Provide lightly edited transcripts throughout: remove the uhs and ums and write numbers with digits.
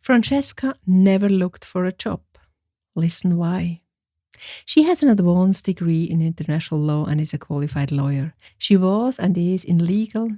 Francesca never looked for a job. Listen why. She has an advanced degree in international law and is a qualified lawyer. She was and is in legal,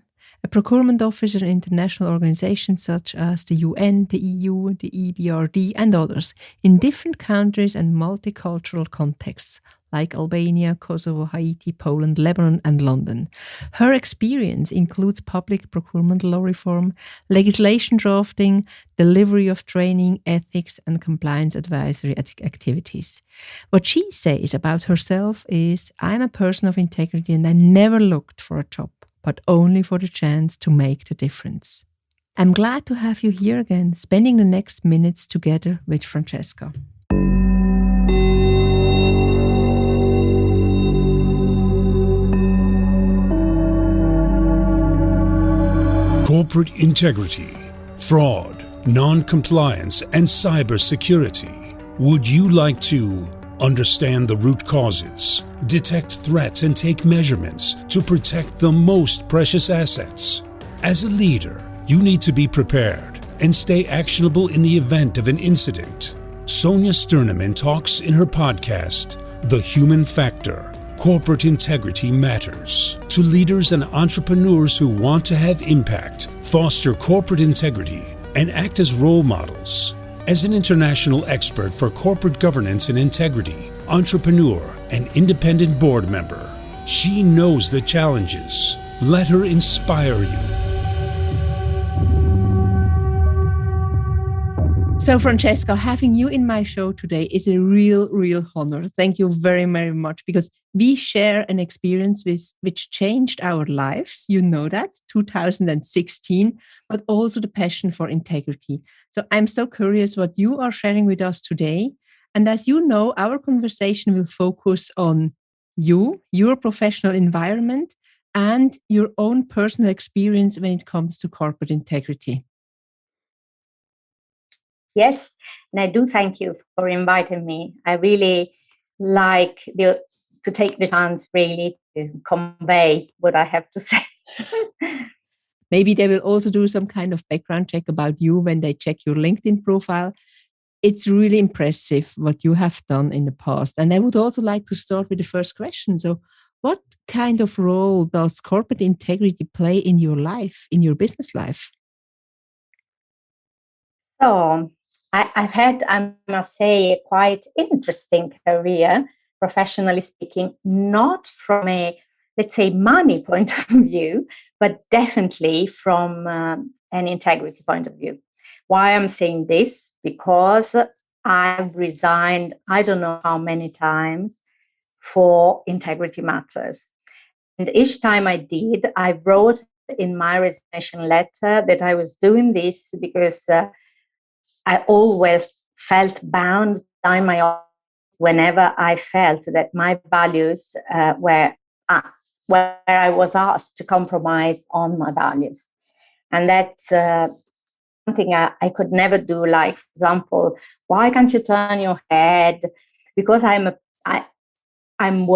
a procurement officer in international organizations such as the UN, the EU, the EBRD, and others in different countries and multicultural contexts like Albania, Kosovo, Haiti, Poland, Lebanon, and London. Her experience includes public procurement law reform, legislation drafting, delivery of training, ethics, and compliance advisory activities. What she says about herself is, I'm a person of integrity and I never looked for a job, but only for the chance to make the difference. I'm glad to have you here again, spending the next minutes together with Francesca. Corporate integrity, fraud, non-compliance, and cybersecurity. Would you like to understand the root causes, detect threats, and take measurements to protect the most precious assets? As a leader, you need to be prepared and stay actionable in the event of an incident. Sonja Stirnimann talks in her podcast, The Human Factor, Corporate Integrity Matters, to leaders and entrepreneurs who want to have impact, foster corporate integrity, and act as role models. As an international expert for corporate governance and integrity, entrepreneur, and independent board member, she knows the challenges. Let her inspire you. So, Francesca, having you in my show today is a real honor. Thank you very, very much, because we share an experience which changed our lives. You know that, 2016, but also the passion for integrity. So I'm so curious what you are sharing with us today. And as you know, our conversation will focus on you, your professional environment, and your own personal experience when it comes to corporate integrity. Yes, and I do thank you for inviting me. I really like to take the chance really to convey what I have to say. Maybe they will also do some kind of background check about you when they check your LinkedIn profile. It's really impressive what you have done in the past. And I would also like to start with the first question. So what kind of role does corporate integrity play in your life, in your business life? So I've had, I must say, a quite interesting career, professionally speaking, not from a, let's say, money point of view, but definitely from an integrity point of view. Why I'm saying this? Because I've resigned, I don't know how many times, for integrity matters. And each time I did, I wrote in my resignation letter that I was doing this because I always felt bound by my office whenever I felt that my values where I was asked to compromise on my values. And that's something I could never do. Like, for example, why can't you turn your head? Because I've been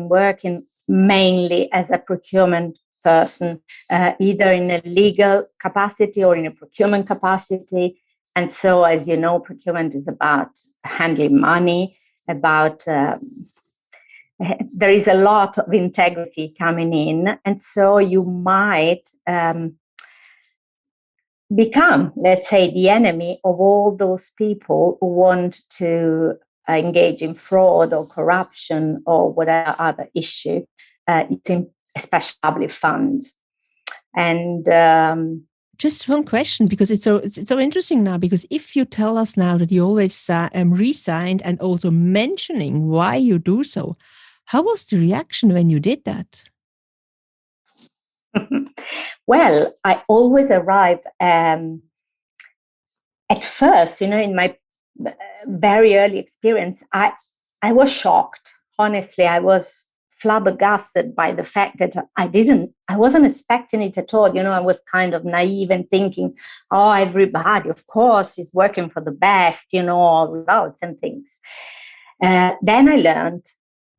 working mainly as a procurement person, either in a legal capacity or in a procurement capacity. And so, as you know, procurement is about handling money, about there is a lot of integrity coming in. And so you might become, let's say, the enemy of all those people who want to engage in fraud or corruption or whatever other issue, especially public funds. And just one question, because it's so interesting now, because if you tell us now that you always resigned and also mentioning why you do so, how was the reaction when you did that? Well, I always arrived at first, in my very early experience, I was shocked. Honestly, I was flabbergasted by the fact that I wasn't expecting it at all. I was kind of naive and thinking, oh, everybody, of course, is working for the best, results and things. Then I learned.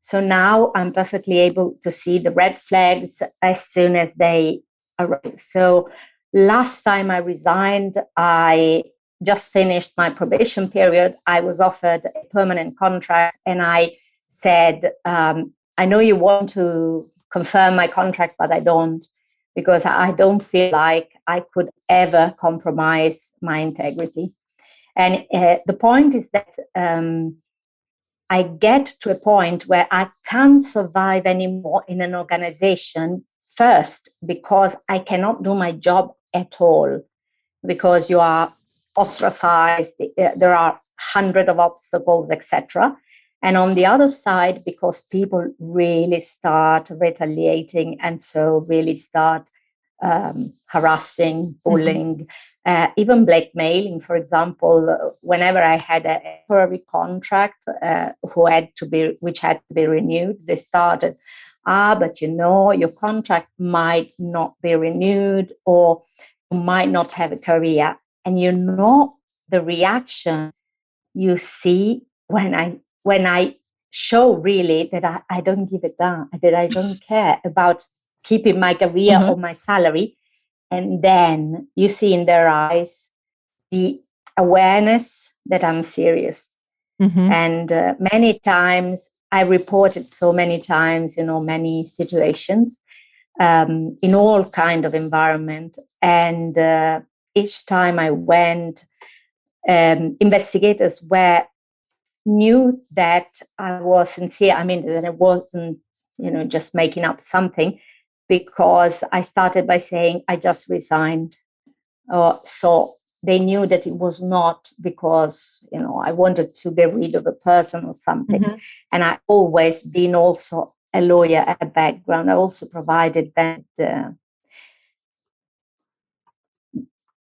So now I'm perfectly able to see the red flags as soon as they arrive. So last time I resigned, I just finished my probation period. I was offered a permanent contract, and I said, I know you want to confirm my contract, but I don't, because I don't feel like I could ever compromise my integrity. And the point is that I get to a point where I can't survive anymore in an organization, first, because I cannot do my job at all, because you are ostracized, there are hundreds of obstacles, etc. And on the other side, because people really start retaliating, and so really start harassing, bullying, even blackmailing. For example, whenever I had a temporary contract which had to be renewed, they started, but your contract might not be renewed, or you might not have a career. And the reaction you see when I show really that I don't give a damn, that I don't care about keeping my career or my salary. And then you see in their eyes the awareness that I'm serious. And many times I reported so many times, many situations in all kind of environment. And each time I went, investigators knew that I was sincere. I mean, that I wasn't, just making up something, because I started by saying I just resigned. So they knew that it was not because, I wanted to get rid of a person or something. And I always been also a lawyer, a background. I also provided that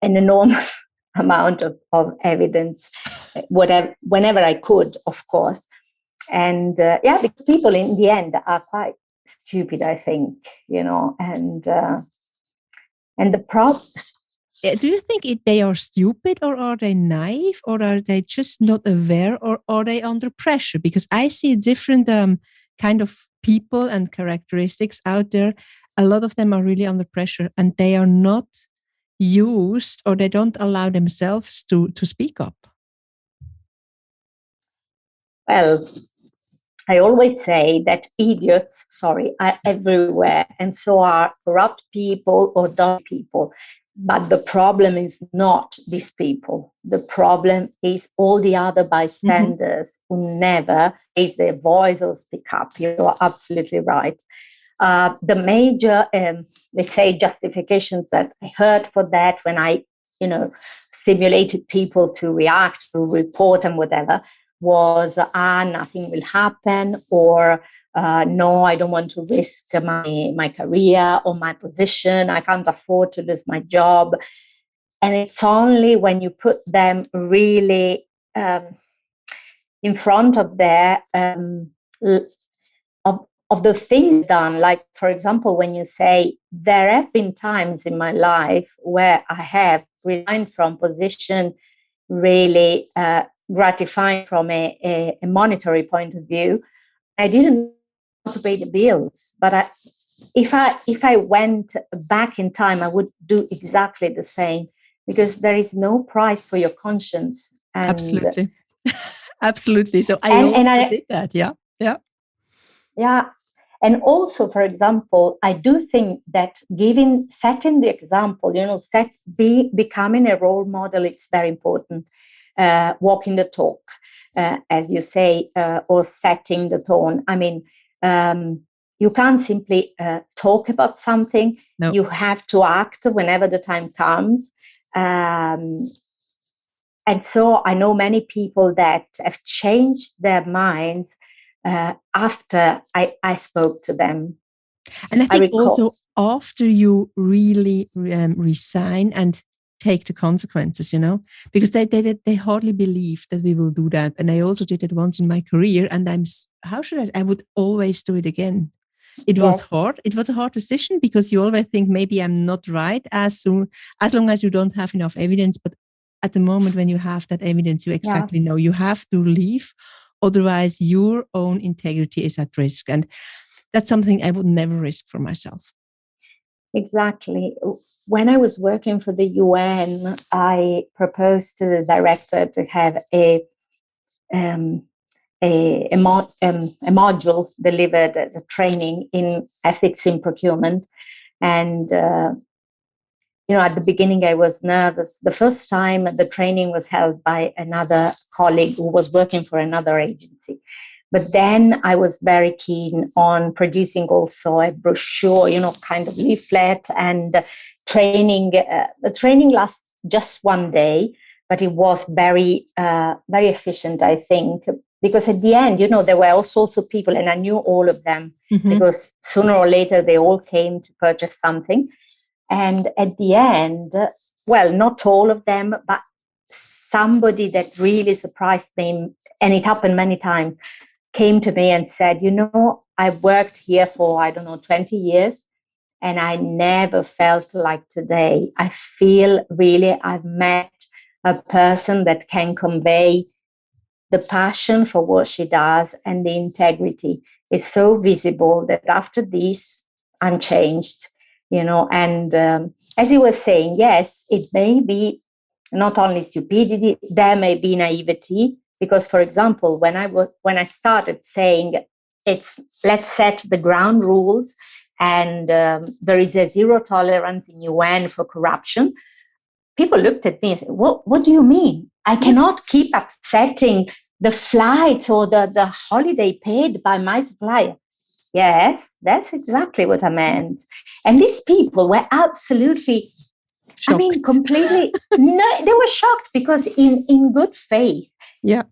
an enormous amount of evidence, whenever I could, of course. And because people in the end are quite stupid, I think, and the problems. Do you think they are stupid, or are they naive, or are they just not aware, or are they under pressure? Because I see different kind of people and characteristics out there. A lot of them are really under pressure, and they are not used, or they don't allow themselves to speak up. Well, I always say that idiots, are everywhere, and so are corrupt people or dumb people. But the problem is not these people. The problem is all the other bystanders who never raise their voice or speak up. You're absolutely right. The major, let's say, justifications that I heard for that when I, stimulated people to react, to report and whatever, was, nothing will happen, or no, I don't want to risk my career or my position. I can't afford to lose my job. And it's only when you put them really in front of their of the things done. Like, for example, when you say, there have been times in my life where I have resigned from position really gratifying from a monetary point of view. I didn't want to pay the bills, but if I went back in time, I would do exactly the same, because there is no price for your conscience. And absolutely. Absolutely. So I did that. Yeah. And also, for example, I do think that setting the example, becoming a role model, it's very important. Walking the talk, as you say, or setting the tone. I mean, you can't simply talk about something. No. You have to act whenever the time comes. And so I know many people that have changed their minds after I spoke to them. And I think also after you really resign and take the consequences, because they hardly believe that we will do that. And I also did it once in my career, and I would always do it again. It was hard. It was a hard decision, because you always think, maybe I'm not right as long as you don't have enough evidence. But at the moment when you have that evidence, you exactly know you have to leave. Otherwise, your own integrity is at risk. And that's something I would never risk for myself. Exactly. When I was working for the UN, I proposed to the director to have um, a module delivered as a training in ethics in procurement. And, at the beginning, I was nervous. The first time the training was held by another colleague who was working for another agency. But then I was very keen on producing also a brochure, kind of leaflet and training. The training lasted just one day, but it was very, very efficient, I think, because at the end, there were all sorts of people, and I knew all of them because sooner or later they all came to purchase something. And at the end, well, not all of them, but somebody that really surprised me, and it happened many times, came to me and said, I've worked here for, 20 years, and I never felt like today. I feel really I've met a person that can convey the passion for what she does, and the integrity is so visible that after this, I'm changed, and as he was saying, yes, it may be not only stupidity, there may be naivety, because, for example, when I started saying let's set the ground rules, and there is a zero tolerance in UN for corruption, people looked at me and said, what do you mean? I cannot keep upsetting the flights or the holiday paid by my supplier. Yes, that's exactly what I meant. And these people were absolutely, Shocked. completely, no, they were shocked, because in good faith, Yeah.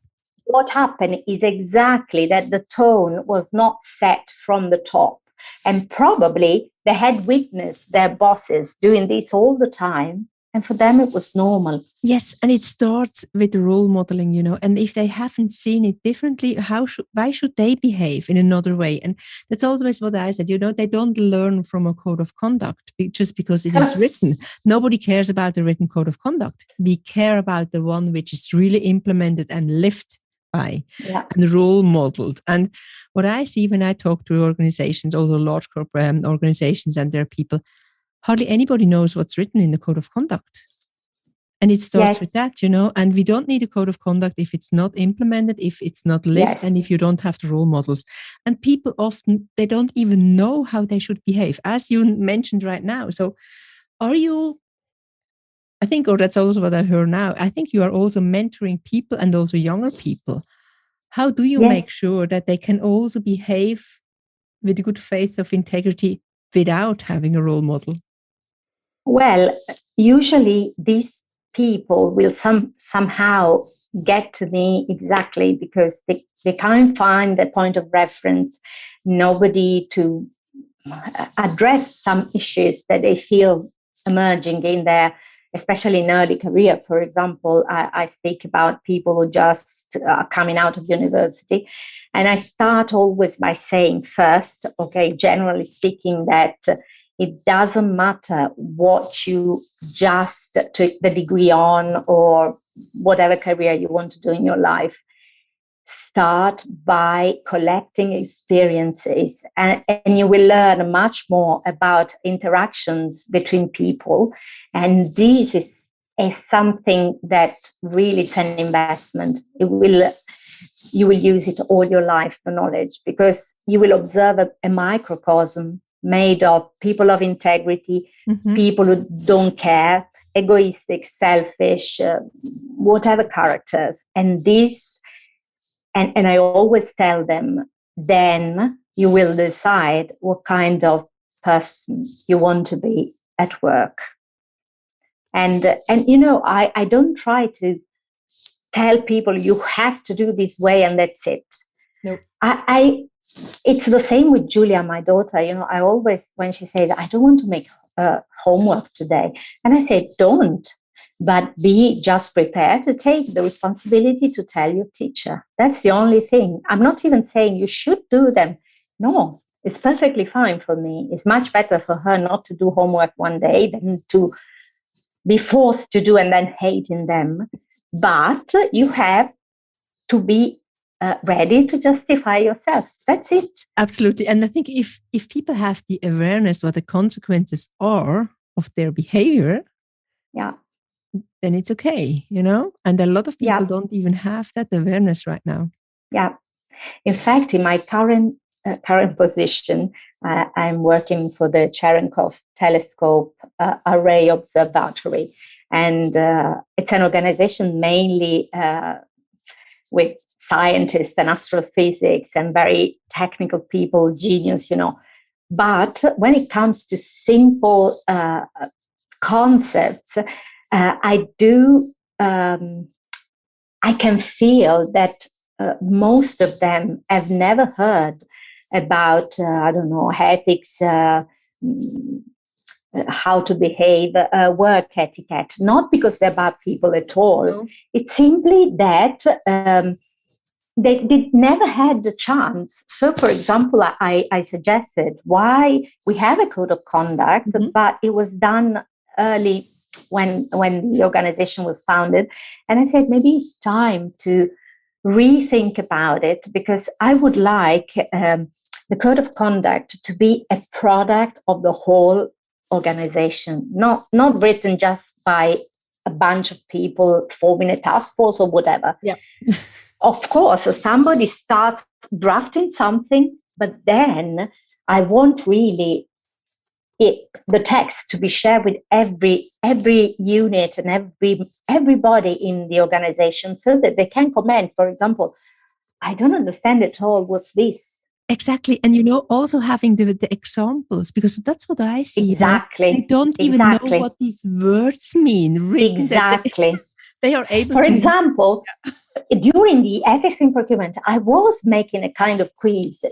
what happened is exactly that the tone was not set from the top. And probably they had witnessed their bosses doing this all the time. And for them, it was normal. Yes, and it starts with role modeling, and if they haven't seen it differently, why should they behave in another way? And that's always what I said, they don't learn from a code of conduct just because it is written. Nobody cares about the written code of conduct. We care about the one which is really implemented and lived by and role modeled. And what I see when I talk to organizations, also large corporate organizations and their people, hardly anybody knows what's written in the code of conduct. And it starts with that, and we don't need a code of conduct if it's not implemented, if it's not lived, and if you don't have the role models. And people often, they don't even know how they should behave, as you mentioned right now. So are you, I think, or that's also what I heard now, I think you are also mentoring people and also younger people. How do you make sure that they can also behave with a good faith of integrity without having a role model? Well, usually these people will somehow get to me exactly because they can't find a point of reference, nobody to address some issues that they feel emerging in their, especially in early career. For example, I speak about people who just are coming out of university. And I start always by saying first, okay, generally speaking, that it doesn't matter what you just took the degree on or whatever career you want to do in your life. Start by collecting experiences, and you will learn much more about interactions between people. And this is something that really is an investment. You will use it all your life, the knowledge, because you will observe a microcosm made of people of integrity, people who don't care, egoistic, selfish, whatever characters. And this, and I always tell them, then you will decide what kind of person you want to be at work. And I don't try to tell people you have to do this way and that's it. Nope. It's the same with Julia, my daughter. I always, when she says, I don't want to make homework today, and I say, don't, but be just prepared to take the responsibility to tell your teacher. That's the only thing. I'm not even saying you should do them. No, it's perfectly fine for me. It's much better for her not to do homework one day than to be forced to do and then hating them. But you have to be ready to justify yourself. That's it. Absolutely. And I think if people have the awareness what the consequences are of their behavior, then it's okay, And a lot of people don't even have that awareness right now. Yeah. In fact, in my current position, I'm working for the Cherenkov Telescope Array Observatory. And it's an organization mainly with scientists and astrophysics and very technical people, genius, But when it comes to simple concepts, I can feel that most of them have never heard about, ethics, how to behave, work etiquette, not because they're bad people at all. No. It's simply that they never had the chance. So, for example, I suggested why we have a code of conduct, but it was done early when the organization was founded. And I said, maybe it's time to rethink about it, because I would like the code of conduct to be a product of the whole organization, not written just by a bunch of people forming a task force or whatever. Yeah. Of course, somebody starts drafting something, but then I want really the text to be shared with every unit and everybody in the organization, so that they can comment. For example, I don't understand at all. What's this? Exactly. And, also having the examples, because that's what I see. Exactly. They don't even know what these words mean. Really. Exactly. They are able For example, during the ethics in procurement, I was making a kind of quiz,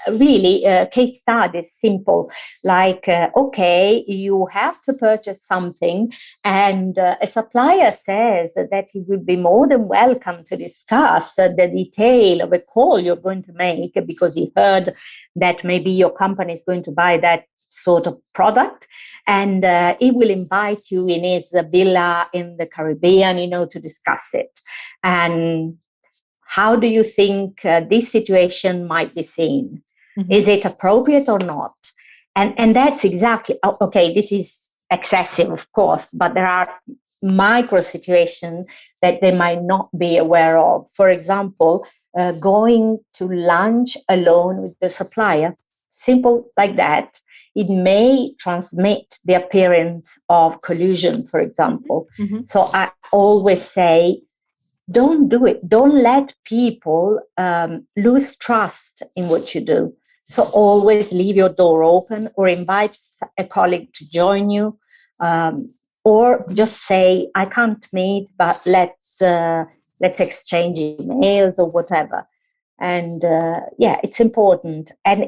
really case studies, simple, like, okay, you have to purchase something, and a supplier says that he will be more than welcome to discuss the detail of a call you're going to make, because he heard that maybe your company is going to buy that sort of product, and he will invite you in his villa in the Caribbean, to discuss it. And how do you think this situation might be seen? Mm-hmm. Is it appropriate or not? And that's exactly, okay, this is excessive, of course, but there are micro situations that they might not be aware of. For example, going to lunch alone with the supplier, simple like that. It may transmit the appearance of collusion, for example. Mm-hmm. So I always say, don't do it. Don't let people lose trust in what you do. So always leave your door open, or invite a colleague to join you, or just say, I can't meet, but let's exchange emails or whatever. And it's important. And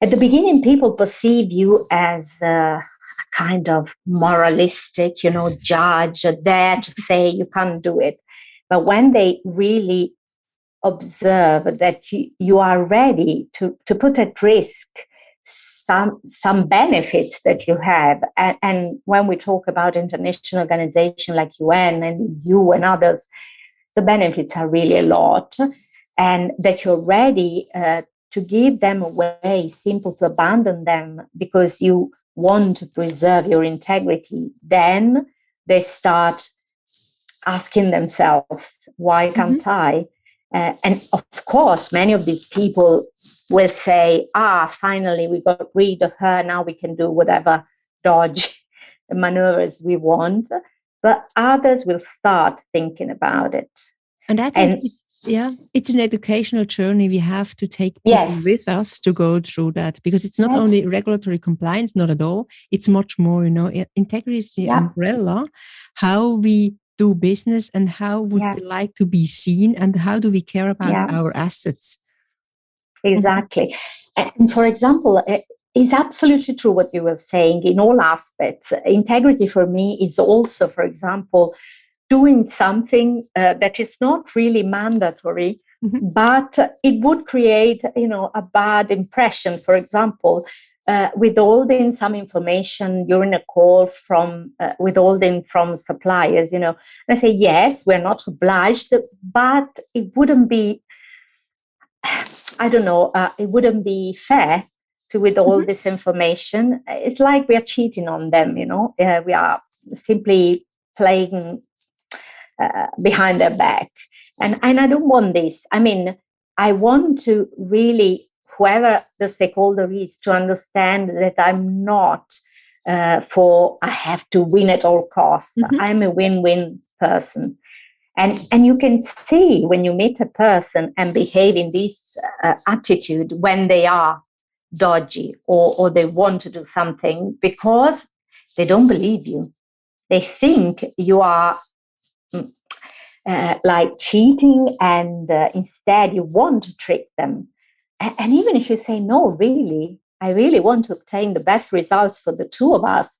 at the beginning, people perceive you as a kind of moralistic, judge, there to say you can't do it. But when they really observe that you are ready to put at risk some benefits that you have, and when we talk about international organizations like UN and EU and others, the benefits are really a lot, and that you're ready to give them away, simple to abandon them because you want to preserve your integrity, then they start asking themselves, why can't I? And of course, many of these people will say, finally, we got rid of her. Now we can do whatever dodge maneuvers we want. But others will start thinking about it. And I think it's an educational journey. We have to take people with us to go through that, because it's not only regulatory compliance, not at all. It's much more, integrity is the umbrella, how we do business and how would we like to be seen, and how do we care about our assets. Exactly. And for example, it's absolutely true what you were saying in all aspects. Integrity for me is also, for example, doing something that is not really mandatory, but it would create, a bad impression. For example, withholding some information during a call from withholding from suppliers, And I say, yes, we're not obliged, but it wouldn't be, I don't know, it wouldn't be fair to withhold this information. It's like we are cheating on them, we are simply playing behind their back. And I don't want this. I mean, I want to really, whoever the stakeholder is, to understand that I'm not I have to win at all costs. I'm a win-win person. And you can see when you meet a person and behave in this attitude when they are dodgy or they want to do something, because they don't believe you. They think you are like cheating, and instead you want to trick them. And even if you say, no, really, I really want to obtain the best results for the two of us,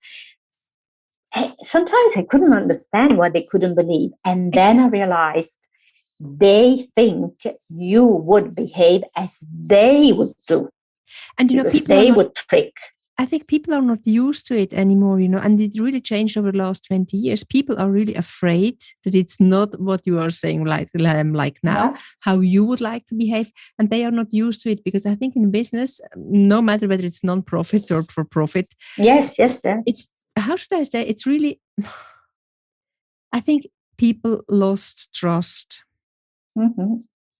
sometimes I couldn't understand why they couldn't believe. And then I realized they think you would behave as they would do. And they would trick. I think people are not used to it anymore, and it really changed over the last 20 years. People are really afraid that it's not what you are saying, like now, how you would like to behave. And they are not used to it, because I think in business, no matter whether it's non-profit or for profit. Yes. It's, how should I say, it's really, I think people lost trust.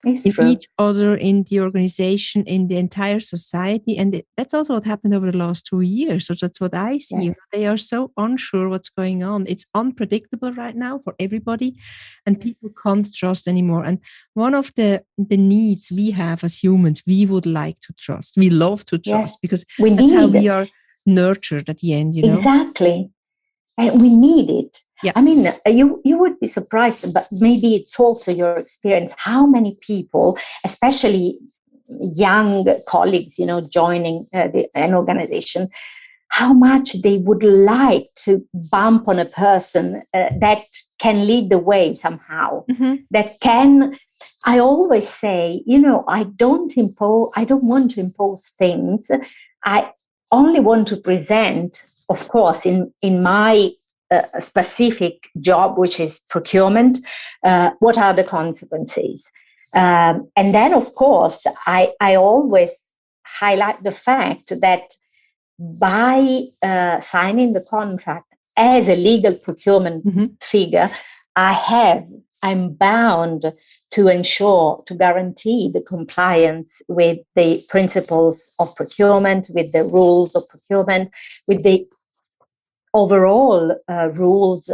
In each other, in the organization, in the entire society. And that's also what happened over the last 2 years. So that's what I see. Yes. They are so unsure what's going on. It's unpredictable right now for everybody, and people can't trust anymore. And one of the needs we have as humans, we would like to trust. We love to trust, because that's how we are nurtured at the end, Exactly. And we need it. Yeah. I mean, you would be surprised, but maybe it's also your experience, how many people, especially young colleagues, joining an organization, how much they would like to bump on a person that can lead the way somehow, that can. I always say, I don't want to impose things. I only want to present, of course, in my specific job, which is procurement, what are the consequences? And then, of course, I always highlight the fact that by signing the contract as a legal procurement figure, I'm bound to guarantee the compliance with the principles of procurement, with the rules of procurement, with the overall rules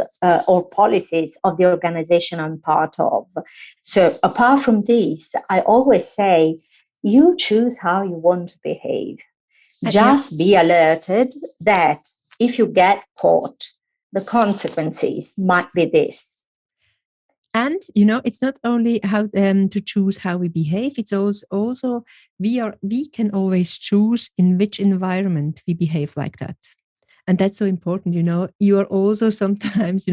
or policies of the organization I'm part of. So apart from this, I always say, you choose how you want to behave. Just be alerted that if you get caught, the consequences might be this. And, it's not only how to choose how we behave. It's also we can always choose in which environment we behave like that. And that's so important, You are also sometimes,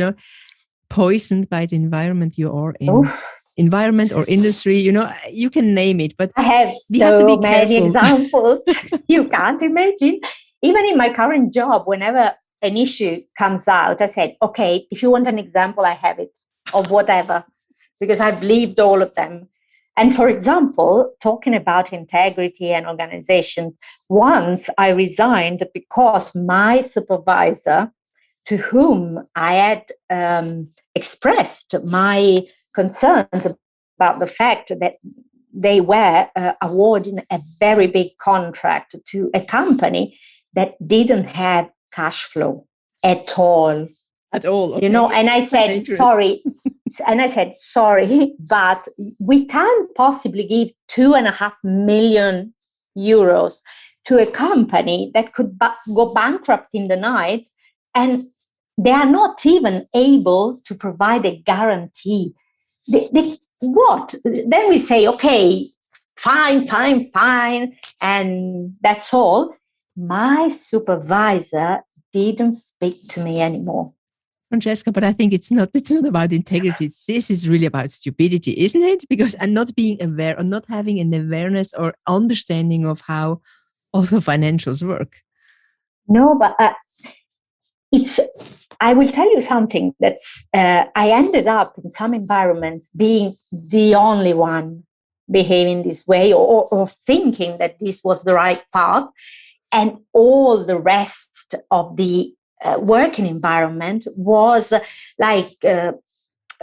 poisoned by the environment you are in. Oof. Environment or industry, you can name it. But I have so many examples. You can't imagine. Even in my current job, whenever an issue comes out, I said, okay, if you want an example, I have it, of whatever, because I've lived all of them. And for example, talking about integrity and organization, once I resigned because my supervisor, to whom I had expressed my concerns about the fact that they were awarding a very big contract to a company that didn't have cash flow at all. Okay. And I said, sorry. And I said, sorry, but we can't possibly give 2.5 million euros to a company that could go bankrupt in the night, and they are not even able to provide a guarantee. What? Then we say, okay, fine, and that's all. My supervisor didn't speak to me anymore. Francesca, but I think it's not about integrity. This is really about stupidity, isn't it? Because and not being aware or not having an awareness or understanding of how also financials work. No, but I will tell you something that's, I ended up in some environments being the only one behaving this way, or thinking that this was the right path. And all the rest of the working environment was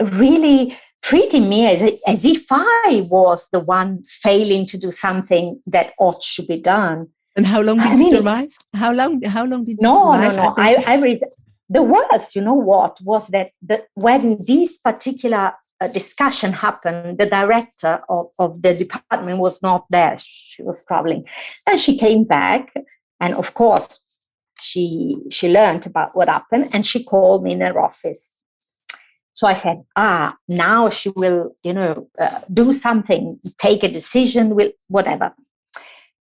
really treating me as if I was the one failing to do something that ought to be done. And how long did you survive? How long did you survive? No. The worst, you know what, was that when this particular discussion happened, the director of the department was not there. She was traveling. And she came back, and of course, she learned about what happened, and she called me in her office. So I said, now she will, do something, take a decision, will whatever.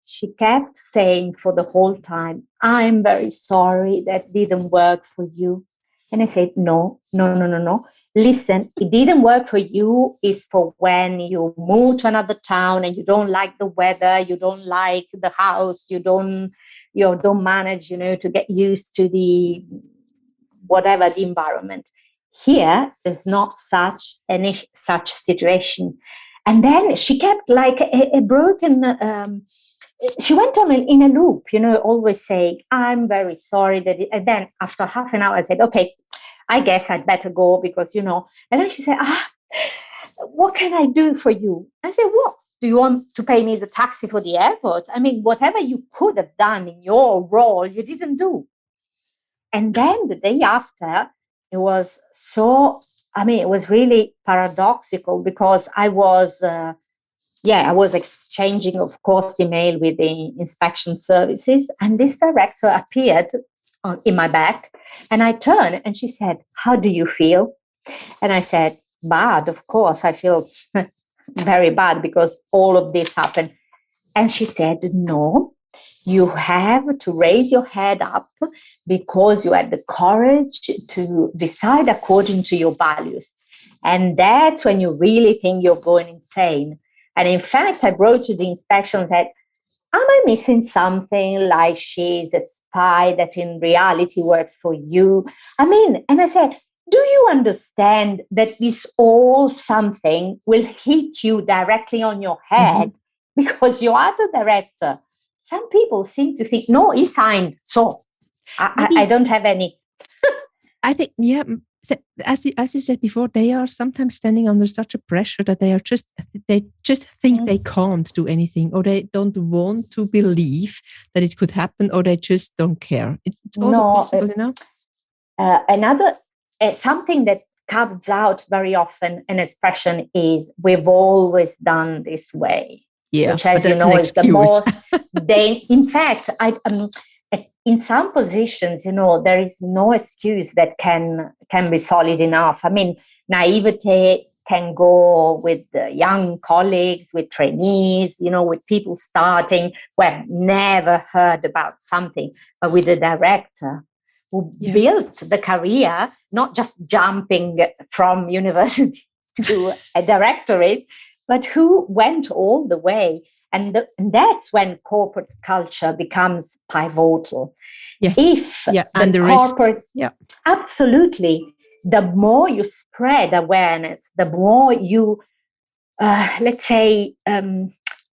She kept saying for the whole time, I'm very sorry that didn't work for you. And I said, no. Listen, it didn't work for you is for when you move to another town and you don't like the weather, you don't like the house, you don't manage, to get used to the whatever the environment. Here, there's not such situation. And then she kept like a broken. She went on in a loop, always saying, I'm very sorry that and then after half an hour, I said, okay, I guess I'd better go because, and then she said, what can I do for you? I said, what? Do you want to pay me the taxi for the airport? I mean, whatever you could have done in your role, you didn't do. And then the day after, it was it was really paradoxical because I was exchanging, of course, email with the inspection services, and this director appeared in my back, and I turned and she said, how do you feel? And I said, bad, of course, I feel very bad because all of this happened. And she said, no, you have to raise your head up because you had the courage to decide according to your values. And that's when you really think you're going insane. And in fact, I wrote to the inspection and said, am I missing something, like she's a spy that in reality works for you? And I said, do you understand that this all something will hit you directly on your head because you are the director? Some people seem to think, no, he signed, so I don't have any. I think, yeah, as you said before, they are sometimes standing under such a pressure that they just think they can't do anything, or they don't want to believe that it could happen, or they just don't care. It's also possible, Another something that comes out very often, an expression is, we've always done this way. Yeah, which, as you know, is the most. In fact, in some positions, there is no excuse that can be solid enough. Naivete can go with young colleagues, with trainees, with people starting who have never heard about something, but with a director who built the career, not just jumping from university to a directorate, but who went all the way. And that's when corporate culture becomes pivotal. Yes. And the corporate, absolutely. The more you spread awareness, the more you,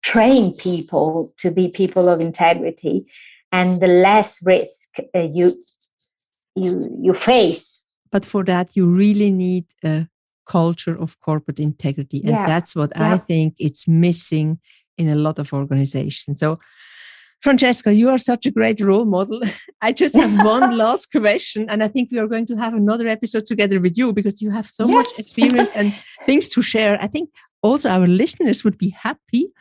train people to be people of integrity, and the less risk you face. But for that, you really need a culture of corporate integrity, and that's what I think it's missing in a lot of organizations. So, Francesca, you are such a great role model. I just have one last question, and I think we are going to have another episode together with you because you have so much experience and things to share. I think also our listeners would be happy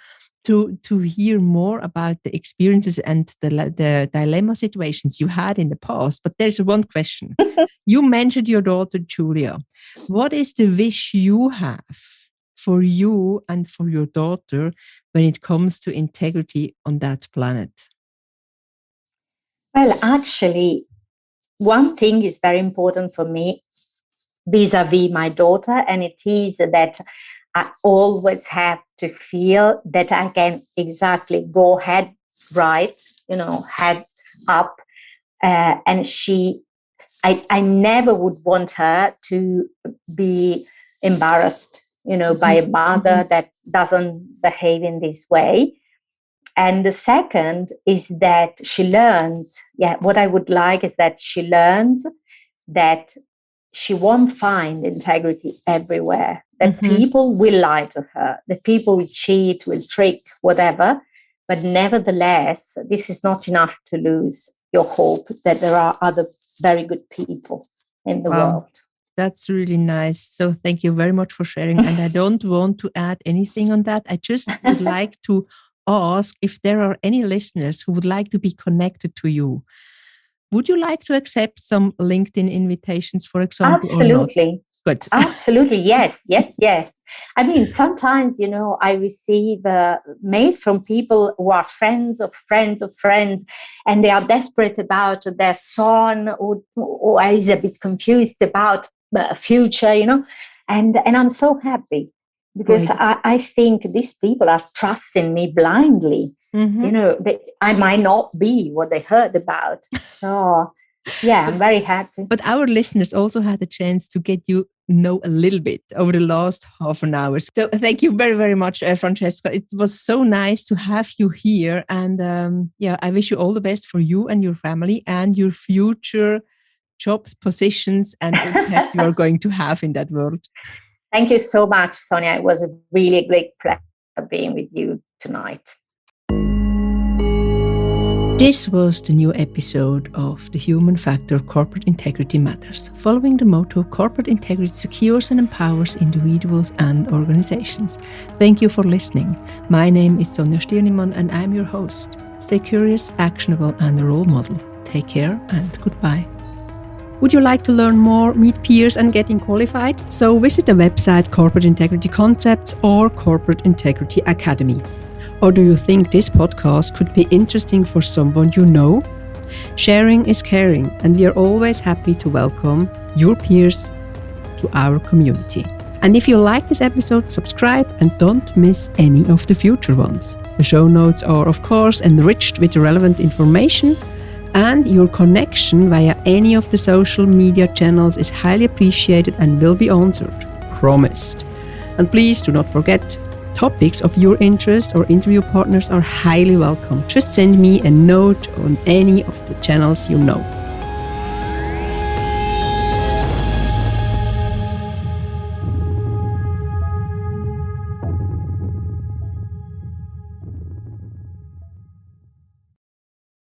to hear more about the experiences and the dilemma situations you had in the past. But there's one question. You mentioned your daughter, Julia. What is the wish you have for you and for your daughter when it comes to integrity on that planet? Well, actually, one thing is very important for me vis-a-vis my daughter, and it is that I always have to feel that I can exactly go head right, head up, And I never would want her to be embarrassed, by a mother that doesn't behave in this way. And the second is that she learns, what I would like is that she learns that she won't find integrity everywhere, that people will lie to her, that people will cheat, will trick, whatever. But nevertheless, this is not enough to lose your hope that there are other very good people in the world. That's really nice. So thank you very much for sharing. And I don't want to add anything on that. I just would like to ask if there are any listeners who would like to be connected to you. Would you like to accept some LinkedIn invitations, for example? Absolutely. Or not? Good. Absolutely. Yes. I mean, sometimes, I receive mails from people who are friends of friends of friends, and they are desperate about their son or is a bit confused about the future, and I'm so happy because I think these people are trusting me blindly. I might not be what they heard about. So, I'm very happy. But our listeners also had a chance to get you know a little bit over the last half an hour. So thank you very, very much, Francesca. It was so nice to have you here. And I wish you all the best for you and your family and your future jobs, positions, and impact you are going to have in that world. Thank you so much, Sonja. It was a really great pleasure being with you tonight. This was the new episode of The Human Factor Corporate Integrity Matters, following the motto Corporate Integrity Secures and Empowers Individuals and Organizations. Thank you for listening. My name is Sonja Stirnimann and I'm your host. Stay curious, actionable and a role model. Take care and goodbye. Would you like to learn more, meet peers and getting qualified? So visit the website Corporate Integrity Concepts or Corporate Integrity Academy. Or do you think this podcast could be interesting for someone you know? Sharing is caring, and we are always happy to welcome your peers to our community. And if you like this episode, subscribe and don't miss any of the future ones. The show notes are, of course, enriched with relevant information, and your connection via any of the social media channels is highly appreciated and will be answered. Promised. And please do not forget, topics of your interest or interview partners are highly welcome. Just send me a note on any of the channels you know.